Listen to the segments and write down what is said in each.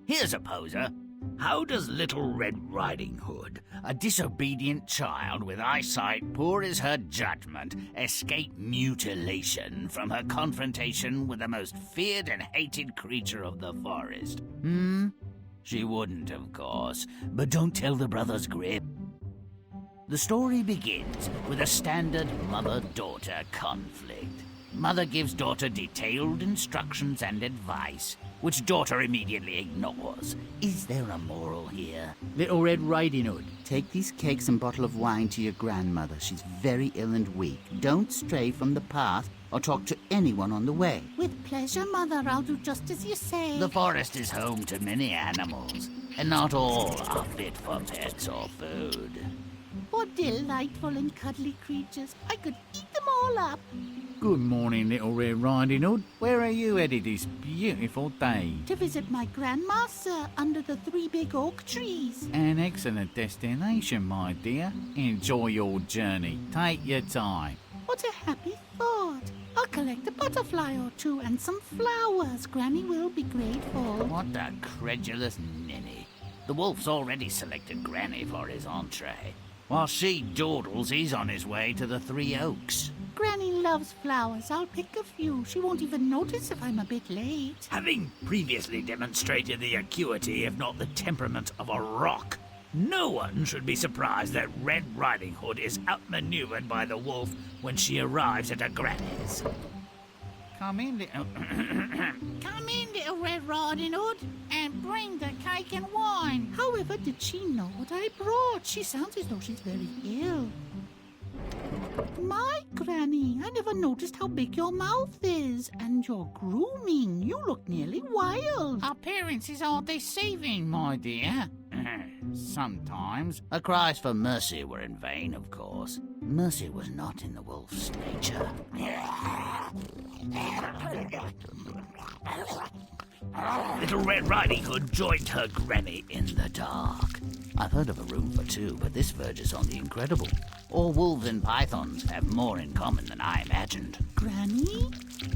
Here's a poser. How does Little Red Riding Hood, a disobedient child with eyesight poor as her judgment, escape mutilation from her confrontation with the most feared and hated creature of the forest? She wouldn't, of course, but don't tell the brothers Grimm. The story begins with a standard mother-daughter conflict. Mother gives daughter detailed instructions and advice, which daughter immediately ignores. Is there a moral here? Little Red Riding Hood, take these cakes and bottle of wine to your grandmother. She's very ill and weak. Don't stray from the path or talk to anyone on the way. With pleasure, Mother. I'll do just as you say. The forest is home to many animals, and not all are fit for pets or food. What delightful and cuddly creatures. I could eat them all up. Good morning, Little Red Riding Hood. Where are you headed this beautiful day? To visit my grandma, sir, under the 3 big oak trees. An excellent destination, my dear. Enjoy your journey. Take your time. What a happy thought. I'll collect a butterfly or two and some flowers. Granny will be grateful. What a credulous ninny. The wolf's already selected Granny for his entree. While she dawdles, he's on his way to the 3 Oaks. Granny loves flowers. I'll pick a few. She won't even notice if I'm a bit late. Having previously demonstrated the acuity, if not the temperament, of a rock, no one should be surprised that Red Riding Hood is outmaneuvered by the wolf when she arrives at her granny's. Come in, little... Come in, Little Red Riding Hood, and bring the cake and wine. However, did she know what I brought? She sounds as though she's very ill. My Granny, I never noticed how big your mouth is. And your grooming. You look nearly wild. Appearances are deceiving, my dear. Sometimes. Her cries for mercy were in vain, of course. Mercy was not in the wolf's nature. Little Red Riding Hood joined her granny in the dark. I've heard of a room for 2, but this verges on the incredible. All wolves and pythons have more in common than I imagined. Granny,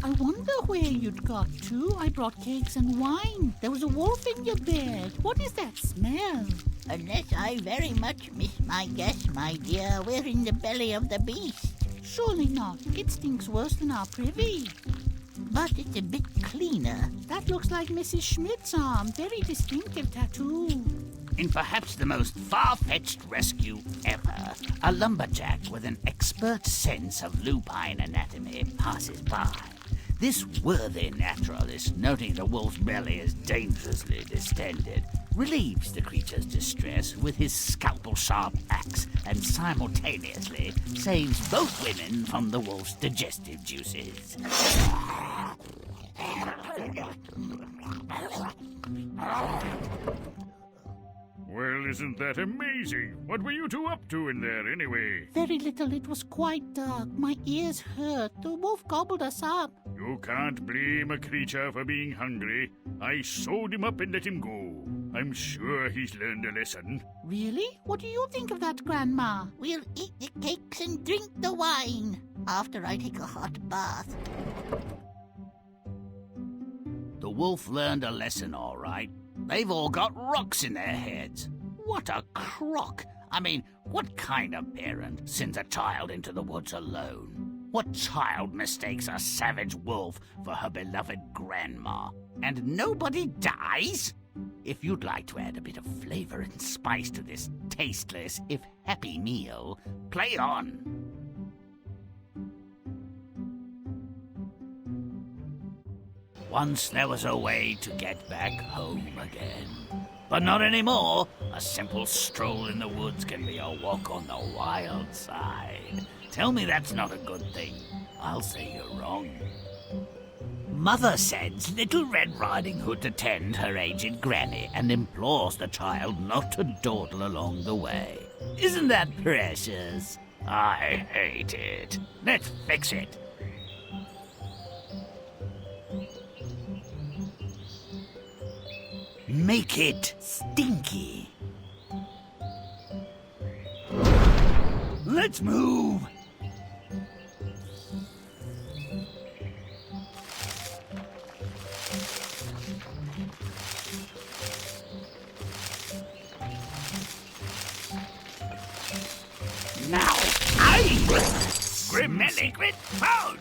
I wonder where you'd got to. I brought cakes and wine. There was a wolf in your bed. What is that smell? Unless I very much miss my guess, my dear, we're in the belly of the beast. Surely not. It stinks worse than our privy. But it's a bit cleaner. That looks like Mrs. Schmidt's arm. Very distinctive tattoo. In perhaps the most far-fetched rescue ever, a lumberjack with an expert sense of lupine anatomy passes by. This worthy naturalist, noting the wolf's belly is dangerously distended, relieves the creature's distress with his scalpel-sharp axe and simultaneously saves both women from the wolf's digestive juices. Well, isn't that amazing? What were you 2 up to in there, anyway? Very little. It was quite dark. My ears hurt. The wolf gobbled us up. You can't blame a creature for being hungry. I sewed him up and let him go. I'm sure he's learned a lesson. Really? What do you think of that, Grandma? We'll eat the cakes and drink the wine after I take a hot bath. The wolf learned a lesson, all right. They've all got rocks in their heads. What a crock! I mean, what kind of parent sends a child into the woods alone? What child mistakes a savage wolf for her beloved grandma? And nobody dies? If you'd like to add a bit of flavor and spice to this tasteless, if happy meal, play on. Once there was a way to get back home again. But not anymore. A simple stroll in the woods can be a walk on the wild side. Tell me that's not a good thing. I'll say you're wrong. Mother sends Little Red Riding Hood to tend her aged granny and implores the child not to dawdle along the way. Isn't that precious? I hate it. Let's fix it. Make it stinky. Let's move. secret phone!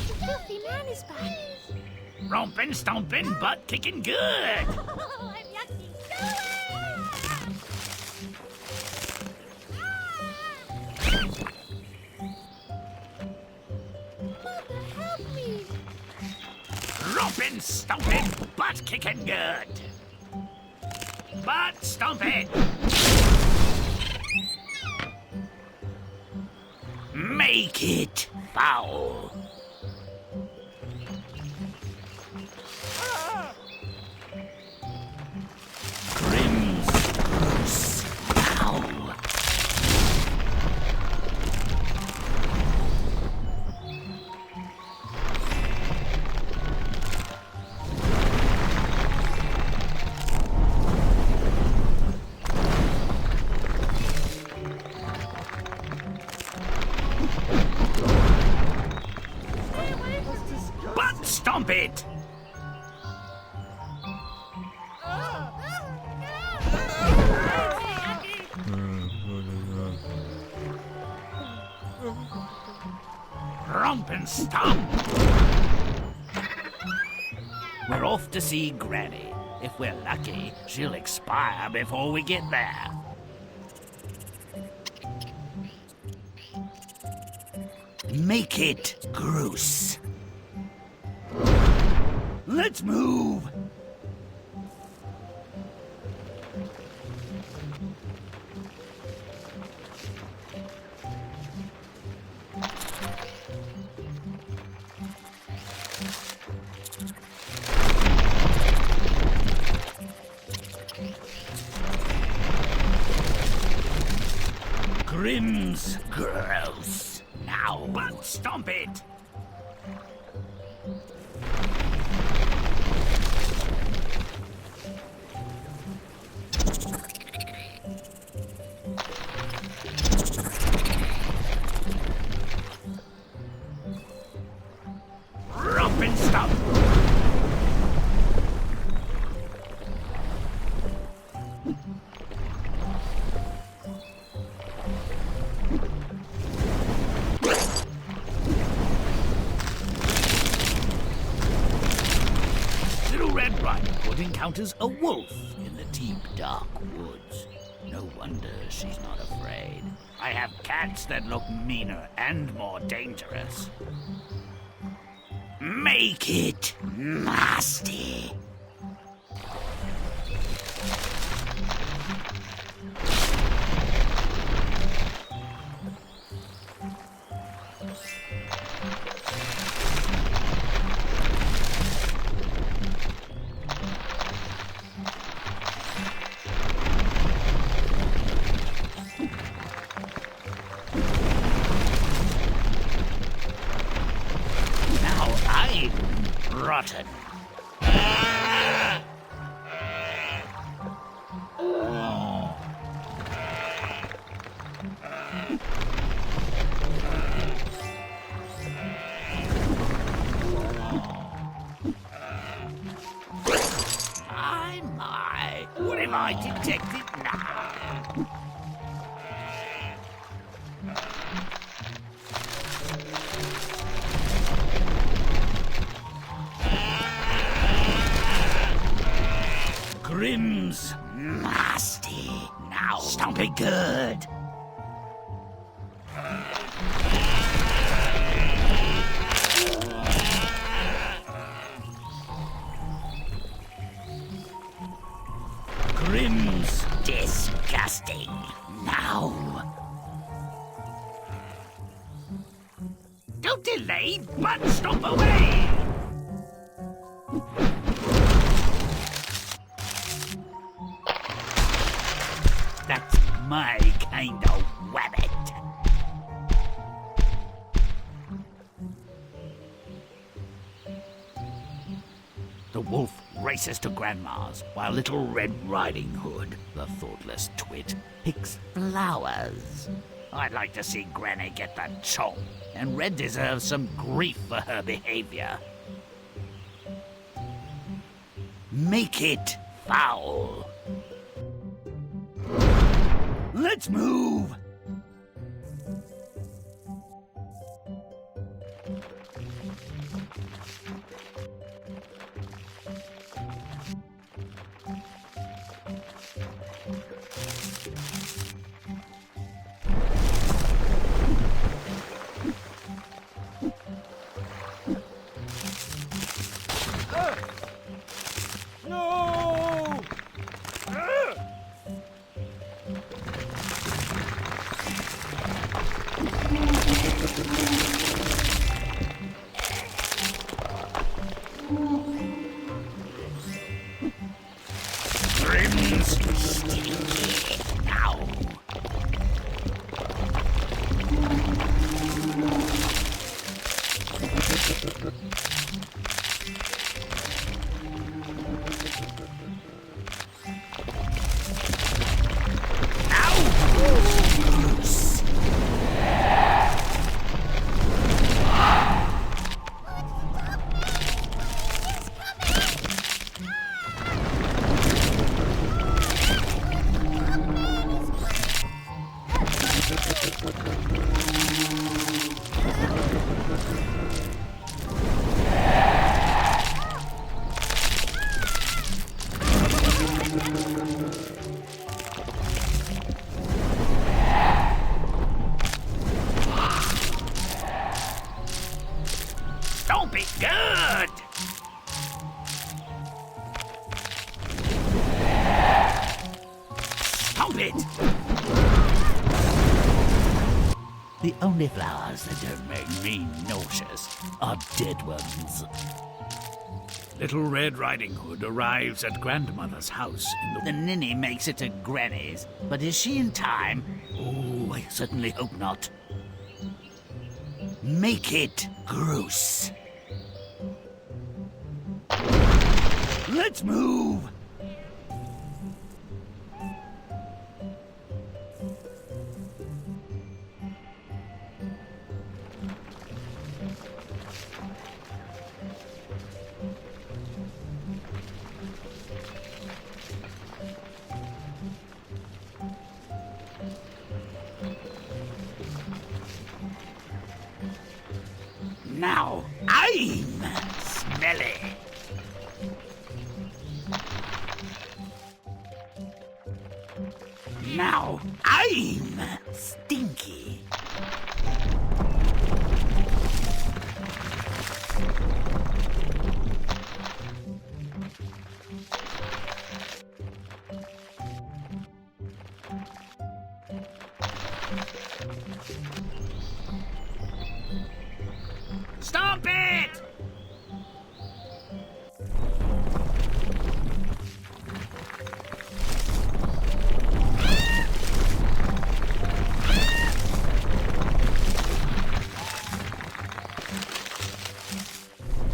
The filthy man is back. Romping, stomping, butt kicking good! Oh, I'm yucky. Go away! Mother, help me. Romping, stomping, butt kicking good! Butt stomping! Make it foul! Grimm's gross now! Butt stomp it! Romp and stomp! We're off to see Granny. If we're lucky, she'll expire before we get there. Make it gross. Let's move! Grimm's gross. Now, butt stomp it! Romp and stomp! Little Red Riding Hood encounters a wolf in the deep, dark woods. No wonder she's not afraid. I have cats that look meaner and more dangerous. Make it nasty. Now I'm rotten. My, what have I detected now? Grimm's nasty. Now stomp it good. Grimm's disgusting. Now. Don't delay, but stomp away. That's my kind of wabbit. The wolf races to Grandma's, while Little Red Riding Hood, the thoughtless twit, picks flowers. I'd like to see Granny get the chomp, and Red deserves some grief for her behavior. Make it foul. Let's move! Grimm's stinky now. Don't be good! Stop it! The only flowers that don't make me nauseous are dead ones. Little Red Riding Hood arrives at Grandmother's house in the... The ninny makes it to Granny's, but is she in time? Oh, I certainly hope not. Make it Groose. Let's move! Now I'm smelly. Now I'm stinky. Stop it!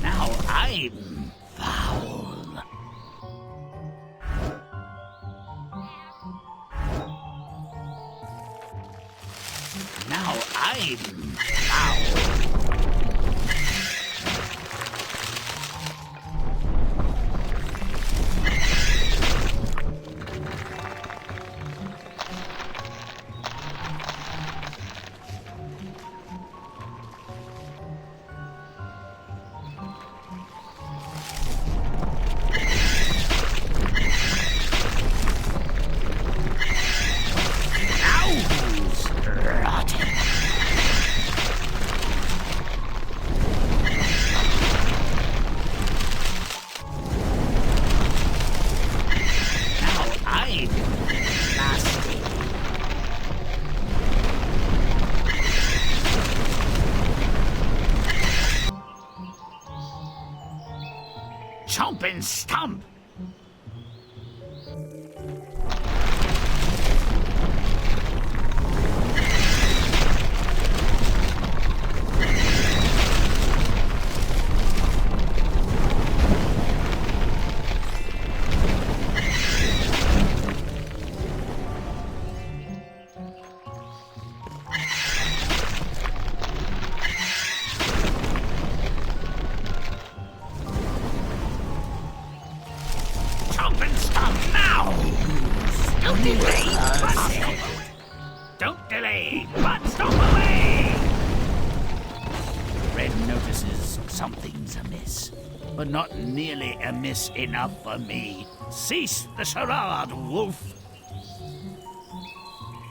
Now I'm foul. Now I'm foul. Chomp and stomp! amiss, but not nearly amiss enough for me. Cease the charade, wolf.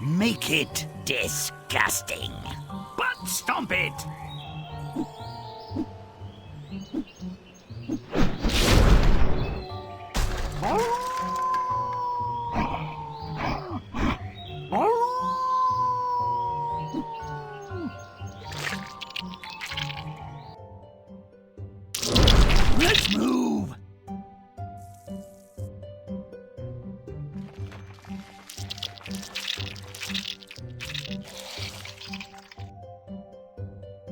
Make it disgusting. But stomp it! Let's move!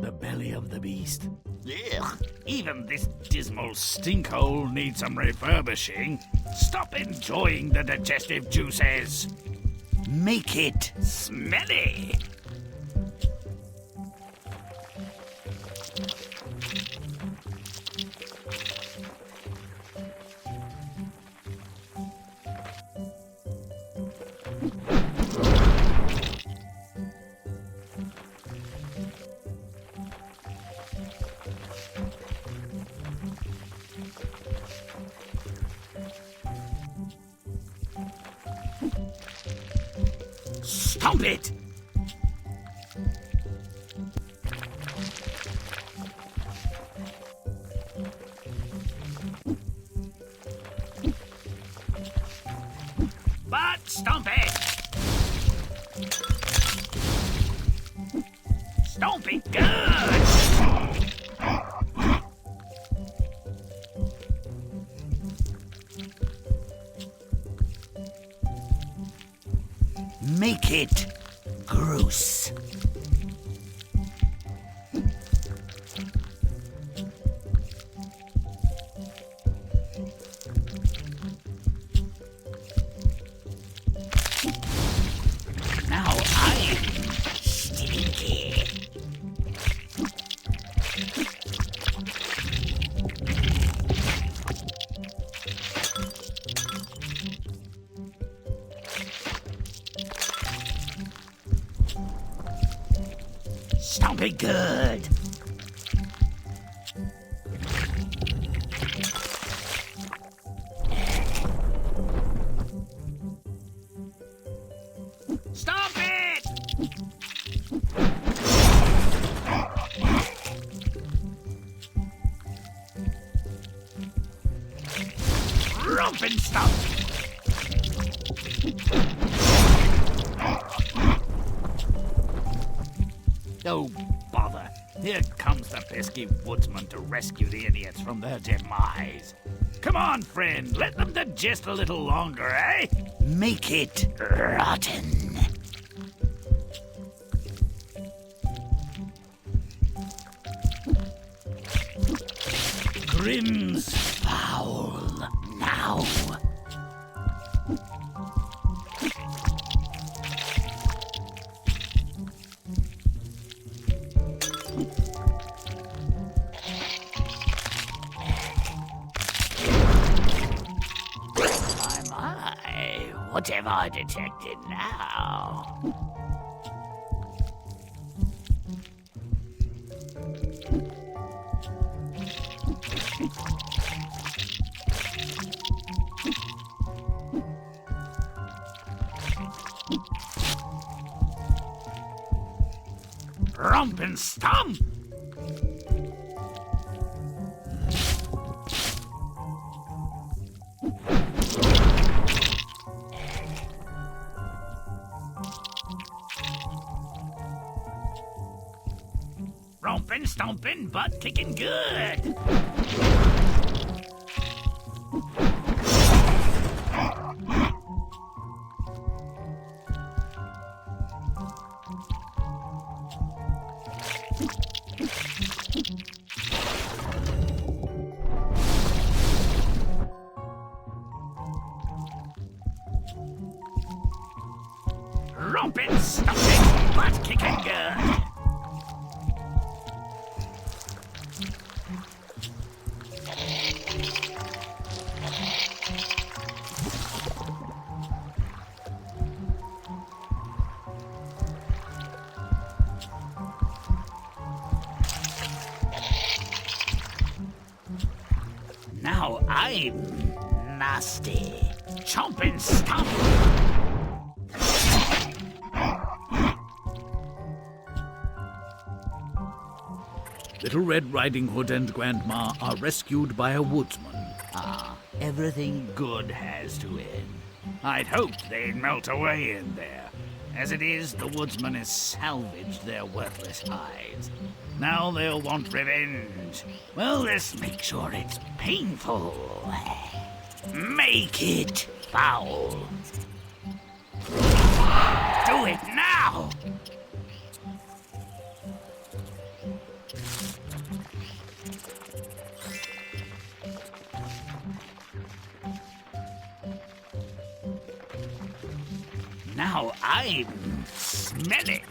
The belly of the beast. Ugh, even this dismal stinkhole needs some refurbishing. Stop enjoying the digestive juices. Make it smelly. Stomp it! But stomp it! Stomp it good! Make it gross. Now I'm stinky. Stomp it good. Stomp it! Rump and stomp! Oh, bother. Here comes the pesky woodsman to rescue the idiots from their demise. Come on, friend. Let them digest a little longer, eh? Make it rotten. Grimm's foul now. What have I detected now? Rump and stomp! Rompin', stompin', butt kicking good. Rompin', stompin', butt kicking good. I'm nasty. Chomp and stomp. Little Red Riding Hood and Grandma are rescued by a woodsman. Ah, everything good has to end. I'd hoped they'd melt away in there. As it is, the woodsman has salvaged their worthless hides. Now they'll want revenge. Well, let's make sure it's painful. Make it foul. Do it now! Now I'm smelling.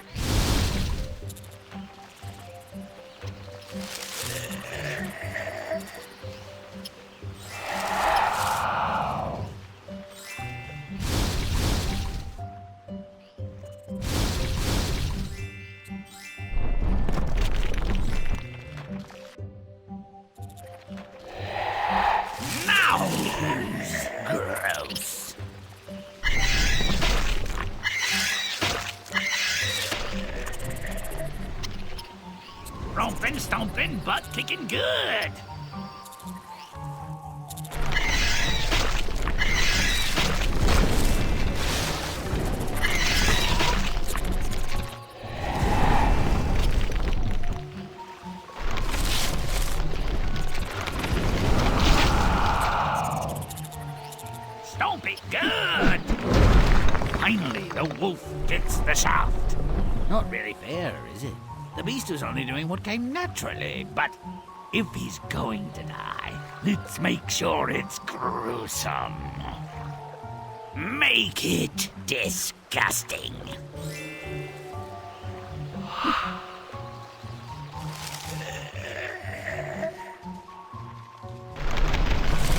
Now who's gross? Romping, stomping, butt kicking good. Stomp it good. Finally, the wolf gets the shaft. Not really fair, is it? The beast was only doing what came naturally, but if he's going to die, let's make sure it's gruesome. Make it disgusting.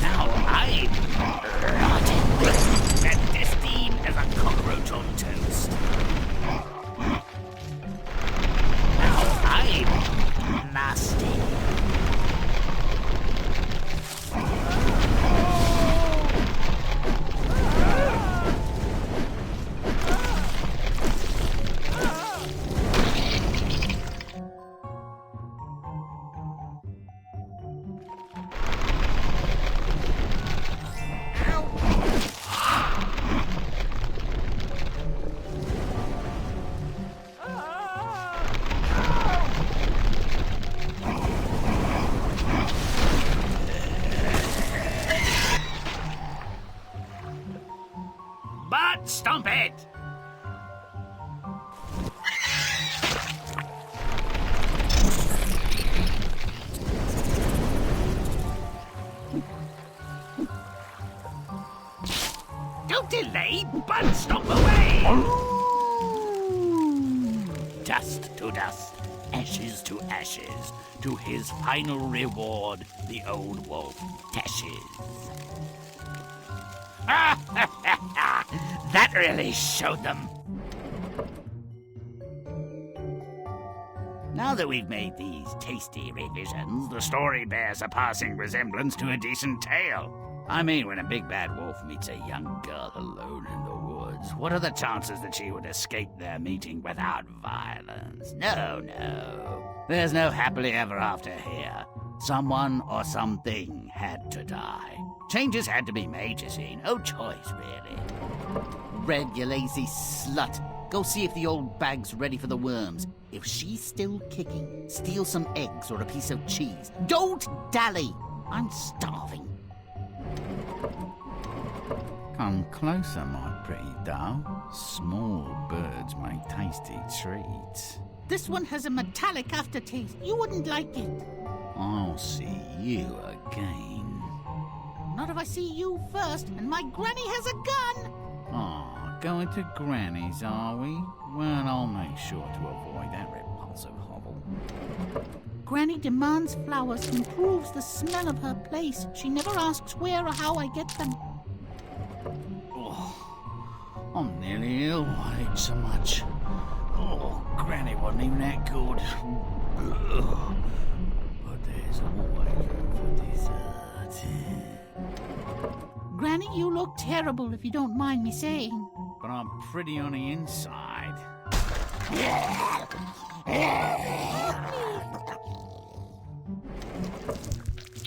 Now I'm rotten and destined as a cockroach on toast. I'm nasty. But stomp it! Don't delay, but stomp away! Dust to dust, ashes to ashes, to his final reward, the old wolf dashes. That really showed them. Now that we've made these tasty revisions, the story bears a passing resemblance to a decent tale. I mean, when a big bad wolf meets a young girl alone in the woods, what are the chances that she would escape their meeting without violence? No, no. There's no happily ever after here. Someone or something had to die. Changes had to be made, you see. No choice, really. Red, you lazy slut. Go see if the old bag's ready for the worms. If she's still kicking, steal some eggs or a piece of cheese. Don't dally! I'm starving. Come closer, my pretty doll. Small birds make tasty treats. This one has a metallic aftertaste. You wouldn't like it. I'll see you again. Not if I see you first, and my granny has a gun. Ah, going to Granny's, are we? Well, I'll make sure to avoid that repulsive hovel. Granny demands flowers and proves the smell of her place. She never asks where or how I get them. Oh, I'm nearly ill. I ate so much. Oh, Granny wasn't even that good. Ugh. But there's always room for dessert. Granny, you look terrible if you don't mind me saying. But I'm pretty on the inside.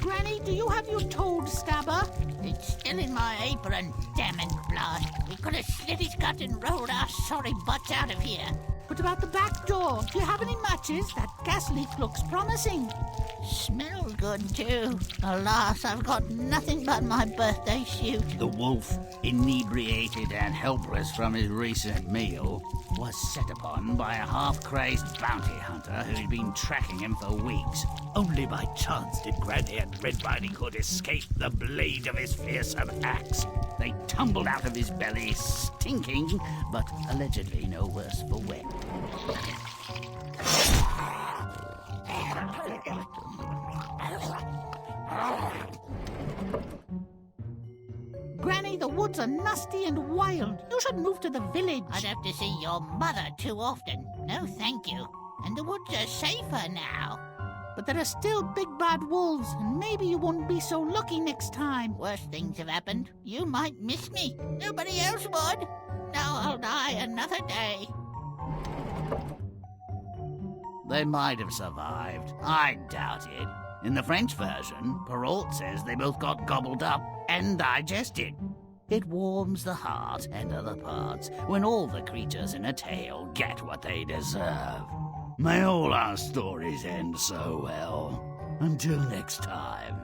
Granny, do you have your toad stabber? It's still in my apron, damn it, blast. We could have slit his gut and rolled our sorry butts out of here. What about the back door? Do you have any matches? That gas leak looks promising. Smells good, too. Alas, I've got nothing but my birthday suit. The wolf, inebriated and helpless from his recent meal, was set upon by a half-crazed bounty hunter who'd been tracking him for weeks. Only by chance did Granny and Red Riding Hood escape the blade of his fearsome axe. They tumbled out of his belly, stinking, but allegedly no worse for wear. Granny, the woods are nasty and wild. You should move to the village. I'd have to see your mother too often. No, thank you. And the woods are safer now. But there are still big bad wolves, and maybe you won't be so lucky next time. Worse things have happened. You might miss me. Nobody else would. Now I'll die another day. They might have survived. I doubt it. In the French version, Perrault says they both got gobbled up and digested. It warms the heart and other parts when all the creatures in a tale get what they deserve. May all our stories end so well. Until next time.